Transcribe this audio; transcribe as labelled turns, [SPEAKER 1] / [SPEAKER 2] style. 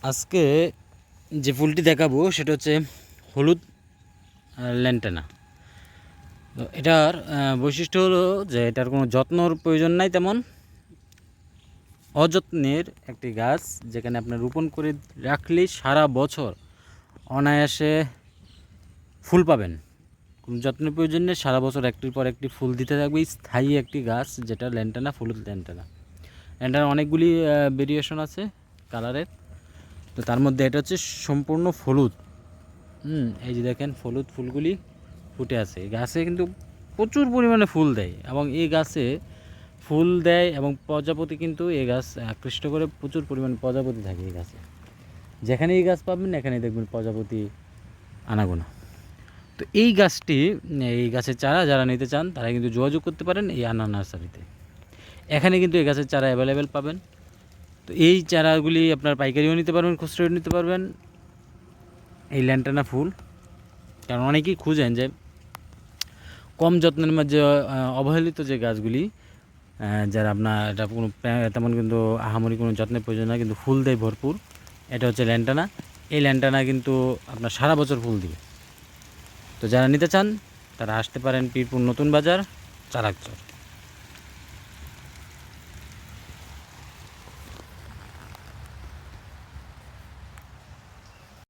[SPEAKER 1] আজকে যে ফুলটি দেখাবো সেটা হচ্ছে হলুদ ল্যান্টানা। তো এটার বৈশিষ্ট্য হলো যে এটার কোনো যত্নর প্রয়োজন নাই তেমন। অযত্নের একটি গাছ যেখানে আপনার রোপণ করে রাখলেই সারা বছর অনায়াসে ফুল পাবেন। কোনো যত্নের প্রয়োজন নেই, সারা বছর একটির পর একটি ফুল দিতে থাকবে। স্থায়ী একটি গাছ যেটা ল্যান্টানা, হলুদ ল্যান্টানা। ল্যান্টানার অনেকগুলি ভেরিয়েশন আছে কালারের। তো তার মধ্যে এটা হচ্ছে সম্পূর্ণ হলুদ। এই যে দেখেন হলুদ ফুলগুলি ফুটে আছে। এই গাছে কিন্তু প্রচুর পরিমাণে ফুল দেয় এবং এই গাছে ফুল দেয় এবং প্রজাপতি কিন্তু এই গাছ আকৃষ্ট করে। প্রচুর পরিমাণে প্রজাপতি থাকে এই গাছে। যেখানে এই গাছ পাবেন এখানেই দেখবেন প্রজাপতি আনাগোনা। তো এই গাছটি, এই গাছের চারা যারা নিতে চান তারা কিন্তু যোগাযোগ করতে পারেন এই আন্না নার্সারিতে। এখানে কিন্তু এই গাছের চারা অ্যাভেলেবেল পাবেন। তো এই চারাগুলি আপনার পাইকারিও নিতে পারবেন, খুচরোও নিতে পারবেন। এই ল্যান্টানা ফুল, কারণ অনেকেই খুঁজেন যে কম যত্নের মাঝে অবহেলিত যে গাছগুলি, যারা আপনার এটা কোনো তেমন কিন্তু আহামরি কোনো যত্নের প্রয়োজন না, কিন্তু ফুল দেয় ভরপুর। এটা হচ্ছে ল্যান্টানা। এই ল্যান্টানা কিন্তু আপনার সারা বছর ফুল দিবে। তো যারা নিতে চান তারা আসতে পারেন পীরপুর নতুন বাজার, চারাকচর।